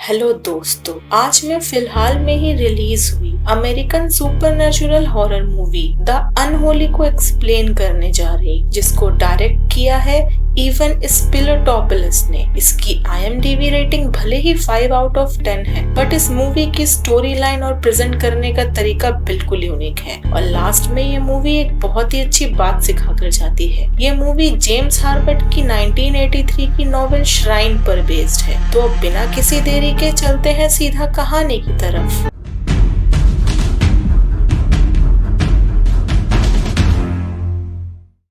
Hello दोस्तों, आज मैं फिलहाल में ही रिलीज हुई American supernatural horror movie the unholy को एक्सप्लेन करने जा रही, जिसको डायरेक्ट किया है इवन स्पिलोटोपुलस ने। इसकी IMDb रेटिंग भले ही 5 आउट ऑफ 10 है, बट इस मूवी की स्टोरी लाइन और प्रेजेंट करने का तरीका बिल्कुल यूनिक है और लास्ट में ये मूवी एक बहुत ही अच्छी बात सिखा कर जाती है। ये मूवी जेम्स हार्बर्ट की 1983 की नॉवेल श्राइन पर बेस्ड है। तो अब बिना किसी देरी के चलते हैं सीधा कहानी की तरफ।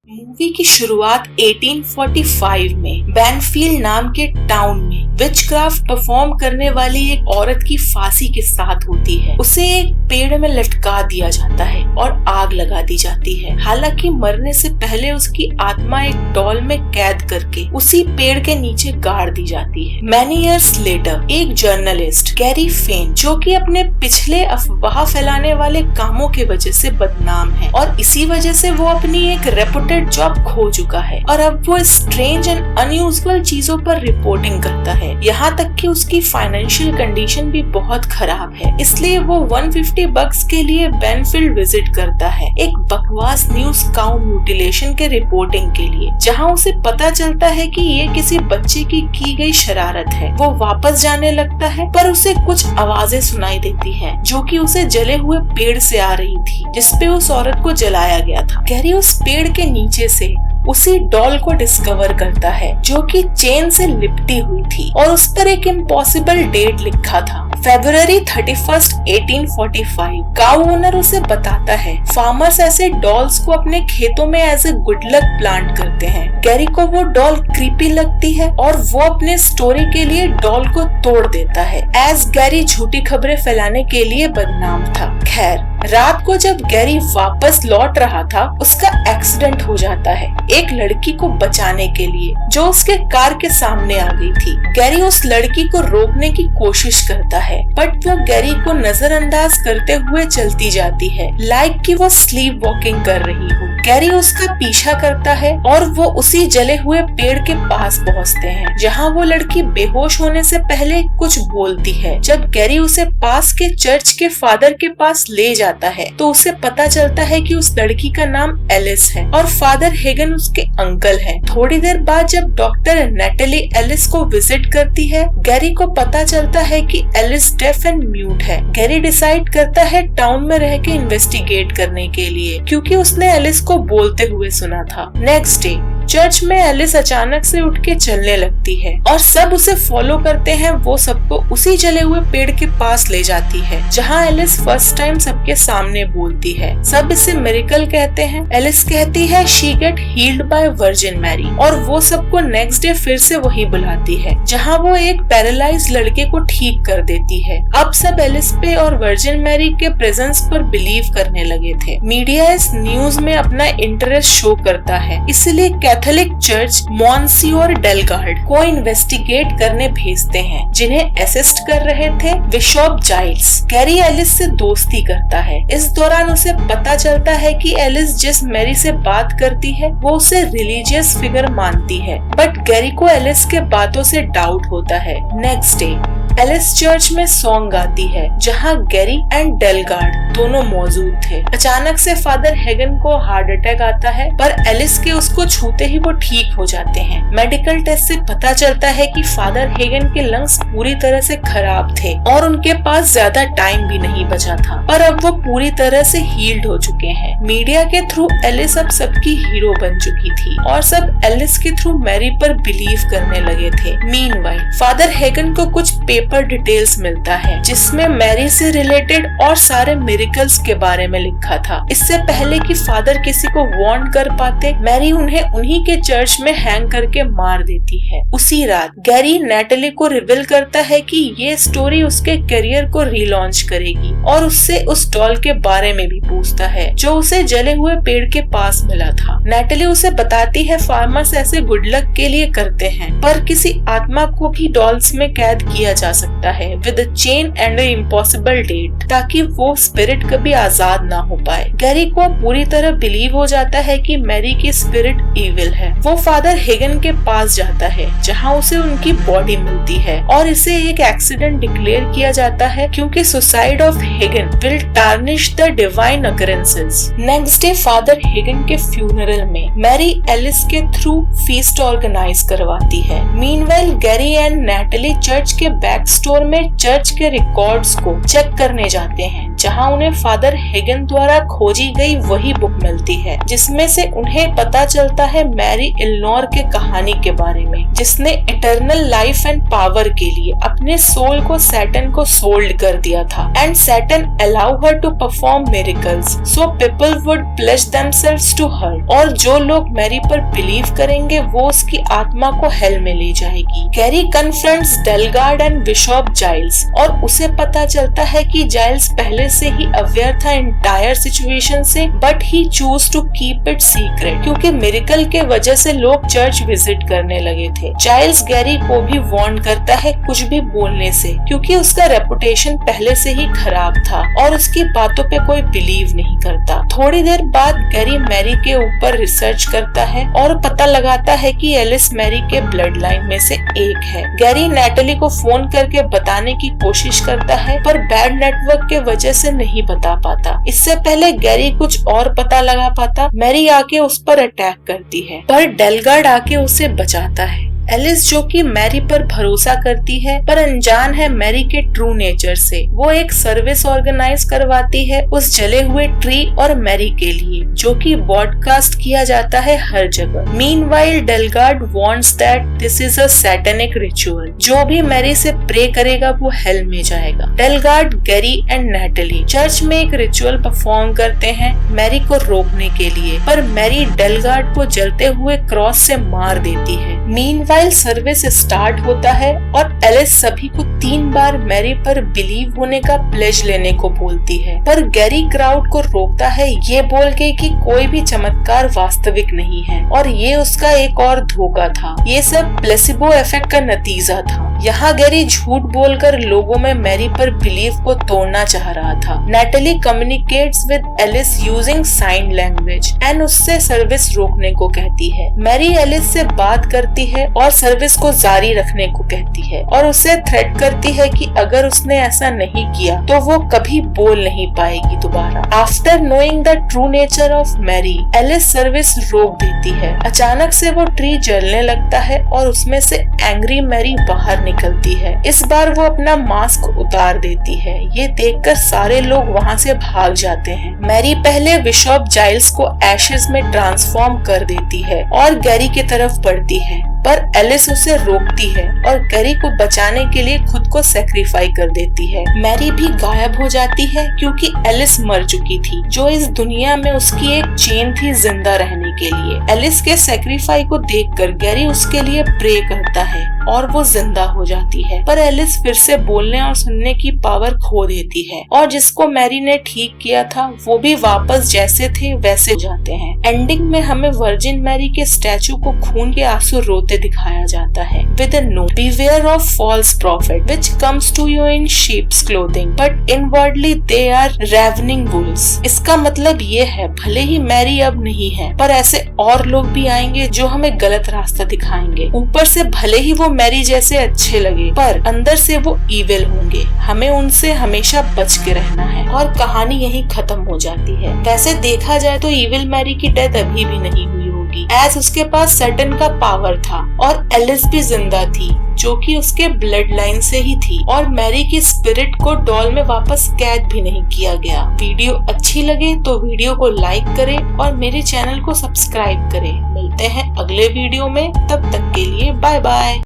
मूवी की शुरुआत 1845 में बैनफील्ड नाम के टाउन में विचक्राफ्ट परफॉर्म करने वाली एक औरत की फांसी के साथ होती है। उसे एक पेड़ में लटका दिया जाता है और आग लगा दी जाती है। हालांकि मरने से पहले उसकी आत्मा एक डॉल में कैद करके उसी पेड़ के नीचे गाड़ दी जाती है। मैनी इयर्स लेटर एक जर्नलिस्ट कैरी फेन, जो कि अपने पिछले अफवाह फैलाने वाले कामों के वजह से बदनाम है और इसी वजह से वो अपनी एक रेपुटेड जॉब खो चुका है और अब वो स्ट्रेंज एंड अनयूजुअल चीजों पर रिपोर्टिंग करता है। यहाँ तक कि उसकी फाइनेंशियल कंडीशन भी बहुत खराब है, इसलिए वो $150 के लिए बैनफील्ड विजिट करता है, एक बकवास न्यूज काउ म्यूटिलेशन के रिपोर्टिंग के लिए, जहाँ उसे पता चलता है कि ये किसी बच्चे की गई शरारत है। वो वापस जाने लगता है पर उसे कुछ आवाजें सुनाई देती है जो कि उसे जले हुए पेड़ से आ रही थी जिसपे उस औरत को जलाया गया था। गैरी उस पेड़ के नीचे से उसी डॉल को डिस्कवर करता है जो कि चेन से लिपटी हुई थी और उस पर एक इम्पॉसिबल डेट लिखा था, February 31st, 1845। काउ ओनर उसे बताता है फार्मर्स ऐसे डॉल्स को अपने खेतों में as a good luck plant करते हैं। गैरी को वो डॉल क्रीपी लगती है और वो अपने स्टोरी के लिए डॉल को तोड़ देता है, एज गैरी झूठी खबरें फैलाने के लिए बदनाम था। खैर, रात को जब गैरी वापस लौट रहा था, उसका एक्सीडेंट हो जाता है एक लड़की को बचाने के लिए जो उसके कार के सामने आ गई थी। गैरी उस लड़की को रोकने की कोशिश करता है बट वो गैरी को नजरअंदाज करते हुए चलती जाती है, लाइक कि वो स्लीप वॉकिंग कर रही हो। गैरी उसका पीछा करता है और वो उसी जले हुए पेड़ के पास पहुंचते हैं जहां वो लड़की बेहोश होने से पहले कुछ बोलती है। जब गैरी उसे पास के चर्च के फादर के पास ले जाता है तो उसे पता चलता है कि उस लड़की का नाम एलिस है और फादर हेगन उसके अंकल हैं। थोड़ी देर बाद जब डॉक्टर नेटली एलिस को विजिट करती है, गैरी को पता चलता है कि एलिस डेफ एंड म्यूट है। गैरी डिसाइड करता है टाउन में रह के इन्वेस्टिगेट करने के लिए, क्योंकि उसने एलिस को बोलते हुए सुना था। नेक्स्ट डे चर्च में एलिस अचानक से उठ के चलने लगती है और सब उसे फॉलो करते हैं। वो सबको उसी जले हुए पेड़ के पास ले जाती है जहां एलिस फर्स्ट टाइम सबके सामने बोलती है। सब इसे मिरेकल कहते हैं। एलिस कहती है she get healed by Virgin Mary और वो सबको नेक्स्ट डे फिर से वही बुलाती है जहां वो एक पैरालाइज लड़के को ठीक कर देती है। अब सब एलिस पे और वर्जिन मैरी के प्रेजेंस पर बिलीव करने लगे थे। मीडिया इस न्यूज में अपना इंटरेस्ट शो करता है, इसलिए कैथोलिक चर्च मॉन्सियोर डेलगार्ड को इन्वेस्टिगेट करने भेजते हैं, जिन्हें असिस्ट कर रहे थे बिशप जाइल्स। गैरी एलिस से दोस्ती करता है। इस दौरान उसे पता चलता है कि एलिस जिस मैरी से बात करती है वो उसे रिलीजियस फिगर मानती है, बट गैरी को एलिस के बातों से डाउट होता है। नेक्स्ट डे एलिस चर्च में सॉन्ग गाती है जहां गैरी एंड डेलगार्ड दोनों मौजूद थे। अचानक से फादर हेगन को हार्ट अटैक आता है पर एलिस के उसको छूते ही वो ठीक हो जाते हैं। मेडिकल टेस्ट से पता चलता है कि फादर हेगन के लंग्स पूरी तरह से खराब थे और उनके पास ज्यादा टाइम भी नहीं बचा था, पर अब वो पूरी तरह से हील्ड हो चुके हैं। मीडिया के थ्रू एलिस अब सबकी हीरो बन चुकी थी और सब एलिस के थ्रू मैरी पर बिलीव करने लगे थे। मीनवाइल फादर हेगन को कुछ पेपर डिटेल्स मिलता है जिसमें मैरी से रिलेटेड और सारे मिरेकल्स के बारे में लिखा था। इससे पहले कि फादर किसी को वार्न कर पाते, मैरी उन्हें उन्हीं के चर्च में हैंग करके मार देती है। उसी रात गैरी नेटली को रिवील करता है कि ये स्टोरी उसके करियर को रीलॉन्च करेगी और उससे उस डॉल के बारे में भी पूछता है जो उसे जले हुए पेड़ के पास मिला था। नेटली उसे बताती है फार्मर्स ऐसे गुड लक के लिए करते हैं पर किसी आत्मा को भी डॉल्स में कैद किया जा सकता है with a chain and a impossible date, ताकि वो स्पिरिट कभी आजाद ना हो पाए। गैरी को पूरी तरह बिलीव हो जाता है कि मैरी की स्पिरिट इविल है। वो फादर हिगन के पास जाता है जहाँ उसे उनकी बॉडी मिलती है और इसे एक एक्सीडेंट डिक्लेयर किया जाता है क्योंकि suicide of Hagan will tarnish the divine occurrences. Next day father Hagan के फ्यूनरल में मैरी एलिस के थ्रू फीस्ट ऑर्गेनाइज करवाती है। Meanwhile Gerry and Natalie church के बैक स्टोर में चर्च के रिकॉर्ड्स को चेक करने जाते हैं जहां उन्हें फादर हिगन द्वारा खोजी गई वही बुक मिलती है जिसमें से उन्हें पता चलता है मैरी इलनोर के कहानी के बारे में, जिसने इटर्नल लाइफ एंड पावर के लिए अपने सोल को सैटन को सोल्ड कर दिया था and Satan allow her to perform miracles so people would pledge themselves to her. और जो लोग मैरी पर बिलीव करेंगे वो उसकी आत्मा को हेल में ले जाएगी। Gerry confronts Delgarde and bishop Gyles और उसे पता चलता है कि जाइल्स पहले से ही अवेयर था एंटायर सिचुएशन से, but he choose to keep it secret क्योंकि मिरेकल के वजह से लोग चर्च विजिट करने लगे थे। जाइल्स गैरी को भी वार्न करता है कुछ भी बोलने से क्योंकि उसका रेपुटेशन पहले से ही खराब था और उसकी बातों पे कोई बिलीव नहीं करता। थोड़ी देर बाद गैरी मैरी के ऊपर रिसर्च करता है और पता लगाता है कि एलिस मैरी के ब्लड लाइन में से एक है। गैरी नैटली को फोन करके बताने की कोशिश करता है पर बैड नेटवर्क के वजह से नहीं बता पाता। इससे पहले गैरी कुछ और पता लगा पाता, मैरी आके उस पर अटैक करती है पर डेलगार्ड आके उसे बचाता है। एलिस जो कि मैरी पर भरोसा करती है पर अनजान है मैरी के ट्रू नेचर से, वो एक सर्विस ऑर्गेनाइज करवाती है उस जले हुए ट्री और मैरी के लिए जो कि ब्रॉडकास्ट किया जाता है हर जगह। Meanwhile Delgarde wants that this is a satanic ritual, जो भी मैरी से प्रे करेगा वो हेल में जाएगा। डेलगार्ड, गैरी एंड नैटली चर्च में एक रिचुअल परफॉर्म करते हैं मैरी को रोकने के लिए, पर मैरी डेलगार्ड को जलते हुए क्रॉस से मार देती है। मीनवाइल सर्विस स्टार्ट होता है और एलिस सभी को 3 बार मैरी पर बिलीव होने का प्लेज लेने को बोलती है, पर गैरी क्राउड को रोकता है ये बोल के कि कोई भी चमत्कार वास्तविक नहीं है और ये उसका एक और धोखा था, ये सब प्लेसिबो इफेक्ट का नतीजा था। यहाँ गैरी झूठ बोलकर लोगों में मैरी पर बिलीव को तोड़ना चाह रहा था। Natalie communicates with Alice using sign language and उससे सर्विस रोकने को कहती है। मैरी एलिस से बात करती है और सर्विस को जारी रखने को कहती है और उसे थ्रेट करती है कि अगर उसने ऐसा नहीं किया तो वो कभी बोल नहीं पाएगी दोबारा। After knowing the true nature of Mary, Alice service रोक देती है। अचानक से वो ट्री जलने लगता है और उसमें से एंग्री मैरी बाहर निकलती है। इस बार वो अपना मास्क उतार देती है। ये देखकर सारे लोग वहाँ से भाग जाते हैं। मैरी पहले बिशप जाइल्स को एशेज में ट्रांसफॉर्म कर देती है और गैरी की तरफ बढ़ती है, पर एलिस उसे रोकती है और गैरी को बचाने के लिए खुद को सैक्रिफाई कर देती है। मैरी भी गायब हो जाती है क्योंकि एलिस मर चुकी थी, जो इस दुनिया में उसकी एक चेन थी जिंदा रहने के लिए। एलिस के सैक्रिफाई को देखकर गैरी उसके लिए प्रे करता है और वो जिंदा हो जाती है, पर एलिस फिर से बोलने और सुनने की पावर खो देती है और जिसको मैरी ने ठीक किया था वो भी वापस जैसे थे वैसे हो जाते हैं। एंडिंग में हमें वर्जिन मैरी के स्टैचू को खून के आंसू रोते दिखाया जाता है with a note, beware of false prophet which comes to you in sheep's clothing but inwardly they are ravening wolves। इसका मतलब ये है भले ही मैरी अब नहीं है पर ऐसे और लोग भी आएंगे जो हमें गलत रास्ता दिखाएंगे। ऊपर से भले ही वो मैरी जैसे अच्छे लगे पर अंदर से वो इविल होंगे। हमें उनसे हमेशा बच के रहना है और कहानी यहीं खत्म हो जाती है। वैसे देखा जाए तो इविल मैरी की डेथ अभी भी नहीं हुई होगी, एज उसके पास सैटन का पावर था और एलिस भी जिंदा थी जो कि उसके ब्लड लाइन से ही थी और मैरी की स्पिरिट को डॉल में वापस कैद भी नहीं किया गया। वीडियो अच्छी लगे तो वीडियो को लाइक करें और मेरे चैनल को सब्सक्राइब करें। मिलते हैं अगले वीडियो में, तब तक के लिए बाय बाय।